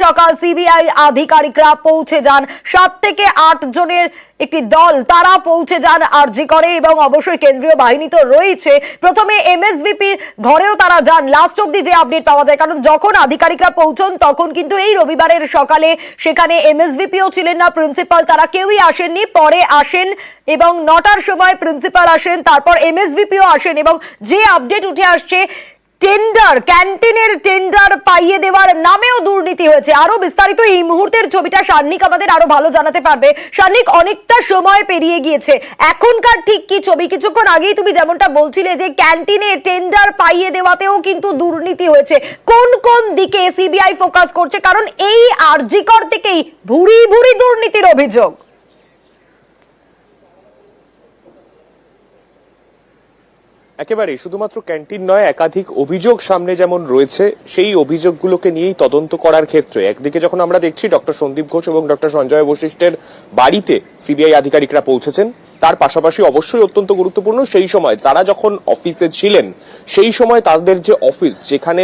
সকাল সিবিআই আধিকারিকরা পৌঁছে যান। 7 থেকে 8 জনের একটি দল তারা পৌঁছে যান আরজি করে, এবং অবশ্যই কেন্দ্রীয় বাহিনী তো রয়েছে। প্রথমে এমএসভিপির ঘরেও তারা যান, লাস্ট অব্দি যে আপডেট পাওয়া যায়, কারণ যখন আধিকারিকরা পৌঁছন তখন কিন্তু এই রবিবারের সকালে সেখানে এমএসভিপিও ছিলেন না, প্রিন্সিপাল তারা কেউই আসেননি। পরে আসেন এবং 9টার সময় প্রিন্সিপাল আসেন, তারপর এমএসভিপিও আসেন, এবং যে আপডেট উঠে আসছে টেন্ডার, ক্যান্টিনের টেন্ডার পাইয়ে দেওয়ার নামেও দুর্নীতি হয়েছে। আরো বিস্তারিত এই মুহূর্তের ছবিটা সার্নিক আমাদের আরো ভালো জানাতে পারবে। সার্নিক, অনেকটা সময় পেরিয়ে গিয়েছে, এখনকার ঠিক কি ছবি? কিছুক্ষণ আগেই তুমি যেমনটা বলছিলে যে ক্যান্টিনে টেন্ডার পাইয়ে দেওয়াতেও কিন্তু দুর্নীতি হয়েছে। কোন কোন দিকে সিবিআই ফোকাস করছে? কারণ এই আরজি কর থেকেই ভুরি ভুরি দুর্নীতির অভিযোগ। একেবারে শুধুমাত্র ক্যান্টিন নয়, একাধিক অভিযোগ সামনে যেমন রয়েছে, সেই অভিযোগগুলোকে নিয়েই তদন্ত করার ক্ষেত্রে একদিকে যখন আমরা দেখছি ডক্টর সন্দীপ ঘোষ এবং ডক্টর সঞ্জয় বশিষ্ঠের বাড়িতে সিবিআই আধিকারিকরা পৌঁছেছেন, তার পাশাপাশি অবশ্যই অত্যন্ত গুরুত্বপূর্ণ সেই সময় তারা যখন অফিসে ছিলেন সেই সময় তাদের যে অফিস, যেখানে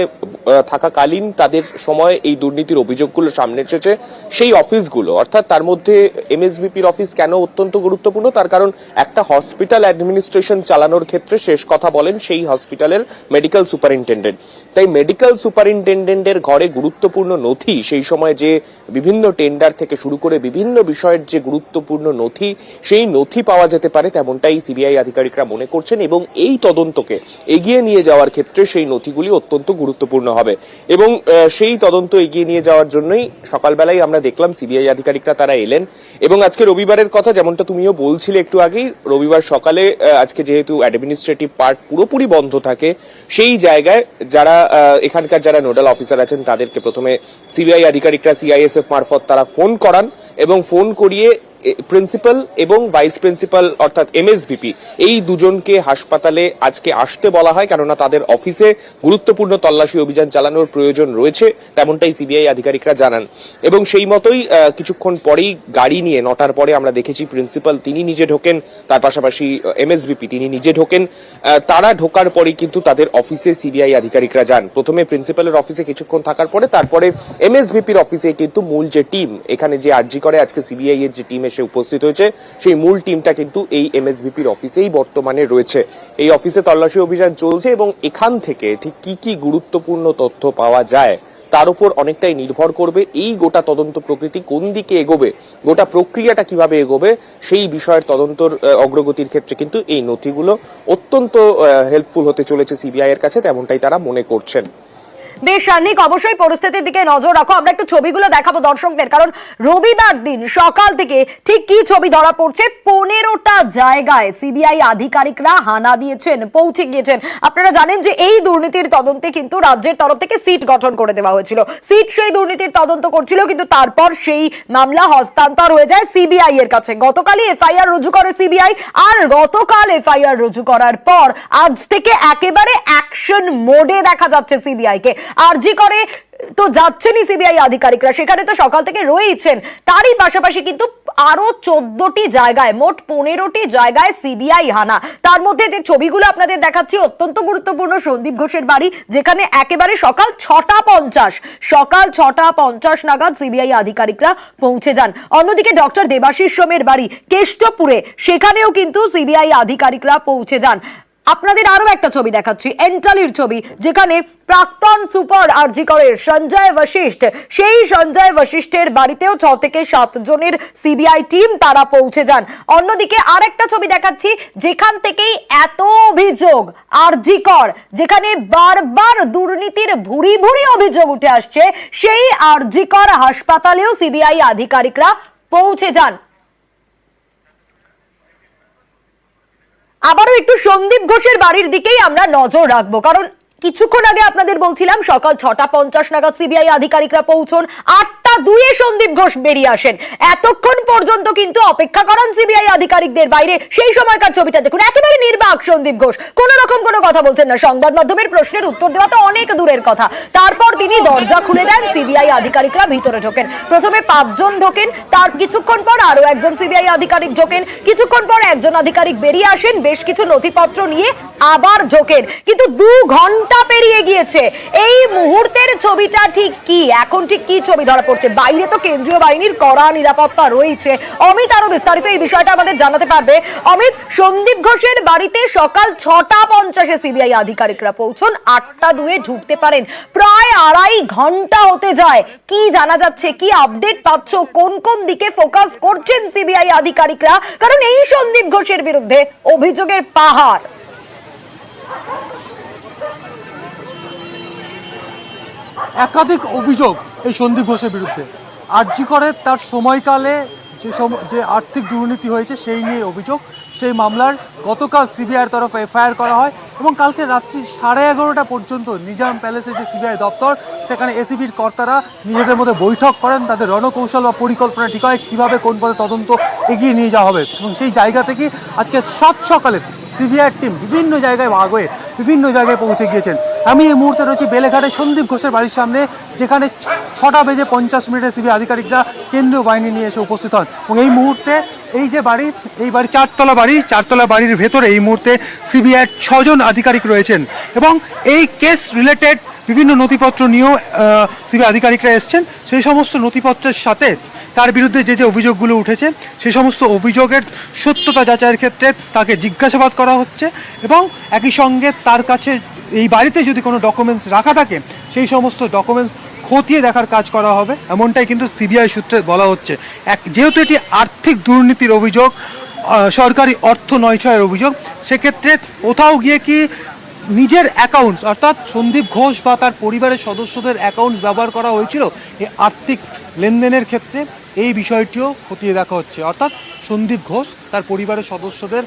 থাকাকালীন তাদের সময় এই দুর্নীতির অভিযোগগুলো সামনে এসেছে, সেই অফিসগুলো, অর্থাৎ তার মধ্যে এমএসভিপির অফিস কেন অত্যন্ত গুরুত্বপূর্ণ? তার কারণ একটা হসপিটাল অ্যাডমিনিস্ট্রেশন চালানোর ক্ষেত্রে শেষ কথা বলেন সেই হসপিটালের মেডিকেল সুপারিনটেন্ডেন্ট। তাই মেডিকেল সুপারিনটেন্ডেন্টের ঘরে গুরুত্বপূর্ণ নথি, সেই সময় যে বিভিন্ন টেন্ডার থেকে শুরু করে বিভিন্ন বিষয়ের যে গুরুত্বপূর্ণ নথি, সেই নথি পাওয়া যেতে পারে তেমনটাই সিবিআই আধিকারিকরা মনে করছেন, এবং এই তদন্তকে এগিয়ে নিয়ে যাওয়ার ক্ষেত্রে সেই নথিগুলি অত্যন্ত গুরুত্বপূর্ণ হবে। এবং সেই তদন্ত এগিয়ে নিয়ে যাওয়ার জন্যই সকালবেলায় আমরা দেখলাম সিবিআই আধিকারিকরা তারা এলেন। এবং আজকে রবিবারের কথা যেমনটা তুমিও বলছিলে একটু আগেই, রবিবার সকালে আজকে যেহেতু অ্যাডমিনিস্ট্রেটিভ পার্ট পুরোপুরি বন্ধ থাকে, সেই জায়গায় যারা এখানকার যারা নোডাল অফিসার আছেন তাদেরকে প্রথমে সিবিআই আধিকারিকরা সিআইএসএফ মারফত তারা ফোন করান, এবং ফোন করিয়ে প্রিন্সিপাল এবং ভাইস প্রিন্সিপাল অর্থাৎ এমএসভিপি এই দুজনকে হাসপাতালে আজকে আসতে বলা হয়, কেননা তাদের অফিসে গুরুত্বপূর্ণ তল্লাশি অভিযান চালানোর প্রয়োজন রয়েছে, তেমনটাই সিবিআই আধিকারিকরা জানান। এবং সেই মতোই কিছুক্ষণ পরেই গাড়ি নিয়ে 9টার পরে আমরা দেখেছি প্রিন্সিপাল তিনি নিজে ঢোকেন, তার পাশাপাশি এমএসভিপি তিনি নিজে ঢোকেন। তারা ঢোকার পরেই কিন্তু তাদের অফিসে সিবিআই আধিকারিকরা যান। প্রথমে প্রিন্সিপালের অফিসে কিছুক্ষণ থাকার পরে তারপরে এমএসভিপির অফিসে কিন্তু মূল যে টিম, এখানে যে আরজি করে আজকে সিবিআই এর যে টিম এসে উপস্থিত হয়েছে, সেই মূল টিমটা কিন্তু এই এমএসভিপির অফিসেই বর্তমানে রয়েছে। এই অফিসে তল্লাশি অভিযান চলছে, এবং এখান থেকে ঠিক কি কি গুরুত্বপূর্ণ তথ্য পাওয়া যায় তার উপর অনেকটাই নির্ভর করবে এই গোটা তদন্ত প্রকৃতি কোন দিকে এগোবে, গোটা প্রক্রিয়াটা কিভাবে এগোবে, সেই বিষয়ের তদন্তর অগ্রগতির ক্ষেত্রে কিন্তু এই নথিগুলো অত্যন্ত হেল্পফুল হতে চলেছে সিবিআই এর কাছে, তেমনটাই তারা মনে করছেন। বেশ সার্নিক, অবশ্যই পরিস্থিতির দিকে নজর রাখো। আমরা একটু ছবিগুলো দেখাবো দর্শকদের, কারণ রবিবার দিন সকাল থেকে ঠিক কি ছবি ধরা পড়ছে। 15টা জায়গায় সিবিআই আধিকারিকরা হানা দিয়েছেন, পৌঁছে গিয়েছেন। আপনারা জানেন যে এই দুর্নীতির তদন্তে কিন্তু রাজ্যের তরফ থেকে সিট গঠন করে দেওয়া হয়েছিল, সিট সেই দুর্নীতির তদন্ত করছিল, কিন্তু তারপর সেই মামলা হস্তান্তর হয়ে যায় সিবিআই এর কাছে। গতকালই এফআইআর রুজু করে সিবিআই, আর গতকাল এফআইআর রুজু করার পর আজ থেকে একেবারে অ্যাকশন মোডে দেখা যাচ্ছে সিবিআই কে। আরজি করে তো যাচ্ছেনই সিবিআই আধিকারিকরা, সেখানে তো সকাল থেকে রয়েছেন, তারই পাশাপাশি কিন্তু আরো 14টি জায়গায়, মোট 15টি জায়গায় সিবিআই হানা। তার মধ্যে যে ছবিগুলো আপনাদের দেখাচ্ছি অত্যন্ত গুরুত্বপূর্ণ সন্দীপ ঘোষের বাড়ি, যেখানে একেবারে সকাল 6:50 নাগাদ সিবিআই আধিকারিকরা পৌঁছে যান। অন্যদিকে ডক্টর দেবাশিস সোমের বাড়ি কেষ্টপুরে, সেখানেও কিন্তু সিবিআই আধিকারিকরা পৌঁছে যান। আপনাদের আরো একটা ছবি দেখাচ্ছি, এন্টালির ছবি, যেখানে প্রাক্তন সুপার আরজি করের সঞ্জয় বশিষ্ঠ, সেই সঞ্জয় বশিষ্ঠের বাড়িতেও 6 থেকে 7 জনের সিবিআই টিম তারা পৌঁছে যান। অন্যদিকে আরেকটা ছবি দেখাচ্ছি, যেখান থেকেই এত অভিযোগ আরজি কর, যেখানে বারবার দুর্নীতির ভুরি ভুরি অভিযোগ উঠে আসছে, সেই আরজি কর হাসপাতালেও সিবিআই আধিকারিকরা পৌঁছে যান। আবারও একটু সন্দীপ ঘোষের বাড়ির দিকেই আমরা নজর রাখবো, কারণ কিছুক্ষণ আগে আপনাদের বলছিলাম সকাল 6:50 নাগাদ সিবিআই আধিকারিকরা পৌঁছন, 8:02 সন্দীপ ঘোষ বেরিয়ে আসেন। এতক্ষণ পর্যন্ত কিন্তু অপেক্ষা করেন সিবিআই আধিকারিকদের বাইরে। সেই সময়কার ছবিটা দেখুন, একেবারে নির্বাক সন্দীপ ঘোষ, কোন রকম কোনো কথা বলছেন না, সংবাদ মাধ্যমের প্রশ্নের উত্তর দেওয়া তো অনেক দূরের কথা। তারপর তিনি দরজা খুলে দেন, সিবিআই আধিকারিকরা ভিতরে ঢোকেন। প্রথমে 5 জন ঢোকেন, তার কিছুক্ষণ পর আরো একজন সিবিআই আধিকারিক ঢোকেন, কিছুক্ষণ পর একজন আধিকারিক বেরিয়ে আসেন বেশ কিছু নথিপত্র নিয়ে, আবার ঝোঁকেন, কিন্তু 2 ঘন্টা পেরিয়ে গিয়েছে। এই মুহূর্তের ছবিটা ঠিক কি, এখন ঠিক কি ছবি ধরা পড়ছে? বাইরে তো কেন্দ্রীয় বাহিনীর কড়া নিরাপত্তা রয়েছে। অমিত আরো বিস্তারিত এই বিষয়টা আমাদের জানাতে পারবে। অমিত, সন্দীপ ঘোষের বাড়িতে সকাল 6:50 সিবিআই আধিকারিকরা পৌঁছন, 8:02 ঢুকতে পারেন। প্রায় 2.5 ঘন্টা হতে যায়। কি জানা যাচ্ছে, কি আপডেট পাচ্ছ, কোন কোন দিকে ফোকাস করছেন সিবিআই আধিকারিকরা? কারণ এই সন্দীপ ঘোষের বিরুদ্ধে অভিযোগের পাহাড়। একাধিক অভিযোগ এই সন্দীপ ঘোষের বিরুদ্ধে। আরজি করে তার সময়কালে যে আর্থিক দুর্নীতি হয়েছে সেই নিয়ে অভিযোগ। সেই মামলার গতকাল সিবিআইয়ের তরফে এফআইআর করা হয় এবং কালকে রাত্রি 11:30 পর্যন্ত নিজাম প্যালেসে যে সিবিআই দপ্তর, সেখানে এসিবির কর্তারা নিজেদের মধ্যে বৈঠক করেন। তাদের রণকৌশল বা পরিকল্পনা ঠিক হয় কীভাবে কোন পথে তদন্ত এগিয়ে নিয়ে যাওয়া হবে। এবং সেই জায়গা থেকে আজকে সকালে সিবিআইয়ের টিম বিভিন্ন জায়গায় ভাগ হয়ে বিভিন্ন জায়গায় পৌঁছে গিয়েছেন। আমি এই মুহূর্তে রয়েছি বেলেঘাটে সন্দীপ ঘোষের বাড়ির সামনে, যেখানে 6:50 সিবিআই আধিকারিকরা কেন্দ্রীয় বাহিনী নিয়ে এসে উপস্থিত হন। এবং এই মুহূর্তে এই বাড়ি 4তলা বাড়ির ভেতরে এই মুহূর্তে সিবিআইয়ের 6 জন আধিকারিক রয়েছেন এবং এই কেস রিলেটেড বিভিন্ন নথিপত্র নিয়েও সিবিআই আধিকারিকরা এসছেন। সেই সমস্ত নথিপত্রের সাথে তার বিরুদ্ধে যে অভিযোগগুলো উঠেছে সেই সমস্ত অভিযোগের সত্যতা যাচাইয়ের ক্ষেত্রে তাকে জিজ্ঞাসাবাদ করা হচ্ছে এবং একই সঙ্গে তার কাছে এই বাড়িতে যদি কোনো ডকুমেন্টস রাখা থাকে সেই সমস্ত ডকুমেন্টস খতিয়ে দেখার কাজ করা হবে, এমনটাই কিন্তু সিবিআই সূত্রে বলা হচ্ছে। যেহেতু এটি আর্থিক দুর্নীতির অভিযোগ, সরকারি অর্থ নয়ছয়ের অভিযোগ, সেক্ষেত্রে কোথাও গিয়ে কি নিজের অ্যাকাউন্টস অর্থাৎ সন্দীপ ঘোষ বা তার পরিবারের সদস্যদের অ্যাকাউন্টস ব্যবহার করা হয়েছিল এই আর্থিক লেনদেনের ক্ষেত্রে, এই বিষয়টিও খতিয়ে দেখা হচ্ছে। অর্থাৎ সন্দীপ ঘোষ তার পরিবারের সদস্যদের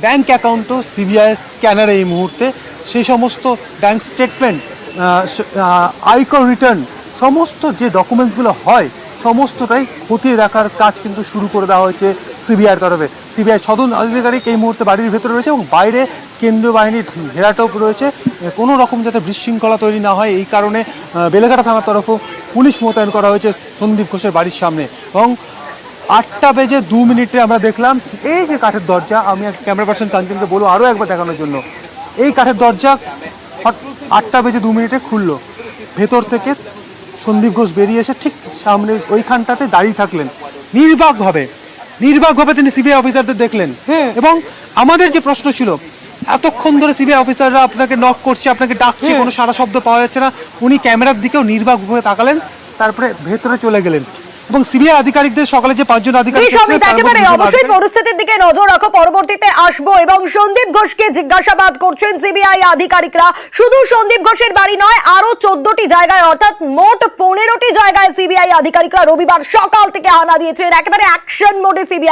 ব্যাংক অ্যাকাউন্টও সিবিআই স্ক্যানারে এই মুহূর্তে, সেই সমস্ত ব্যাংক স্টেটমেন্ট, আয়কর রিটার্ন, সমস্ত যে ডকুমেন্টসগুলো হয় সমস্তটাই খতিয়ে দেখার কাজ কিন্তু শুরু করে দেওয়া হয়েছে সিবিআইয়ের তরফে। সিবিআই 6 জন আধিকারিক এই মুহূর্তে বাড়ির ভেতরে রয়েছে এবং বাইরে কেন্দ্রীয় বাহিনীর ঘেরাটোপ রয়েছে। কোনো রকম যাতে বিশৃঙ্খলা তৈরি না হয় এই কারণে বেলেঘাটা থানার তরফও পুলিশ মোতায়েন করা হয়েছে সন্দীপ ঘোষের বাড়ির সামনে। এবং 8:02 আমরা দেখলাম এই যে কাঠের দরজা, আমি ক্যামেরা পার্সন কাঞ্চনকে বলবো আরও একবার দেখানোর জন্য, এই কাঠের দরজা 8:02 খুললো। ভেতর থেকে সন্দীপ ঘোষ বেরিয়ে এসে ঠিক সামনে ওইখানটাতে দাঁড়িয়ে থাকলেন নির্বাকভাবে তিনি সিবিআই অফিসারদের দেখলেন। এবং আমাদের যে প্রশ্ন ছিল, এতক্ষণ ধরে সিবিআই অফিসাররা আপনাকে নক করছে, আপনাকে ডাকছে, কোনো সারা শব্দ পাওয়া যাচ্ছে না, উনি ক্যামেরার দিকেও নির্বাকভাবে তাকালেন, তারপরে ভেতরে চলে গেলেন। এবং সিবিআই আধিকারিকদের সকালে যে 5 জন আধিকারিক অবশ্যই পরিস্থিতির দিকে নজর রাখো, পরবর্তীতে আসবো। এবং সন্দীপ ঘোষকে জিজ্ঞাসাবাদ করছেন সিবিআই আধিকারিকরা। শুধু সন্দীপ ঘোষের বাড়ি নয়, আরো 14টি জায়গায় অর্থাৎ মোট 15টি জায়গায় সিবিআই আধিকারিকরা রবিবার সকাল থেকে হানা দিয়েছেন। একেবারে অ্যাকশন মোডে সিবিআই।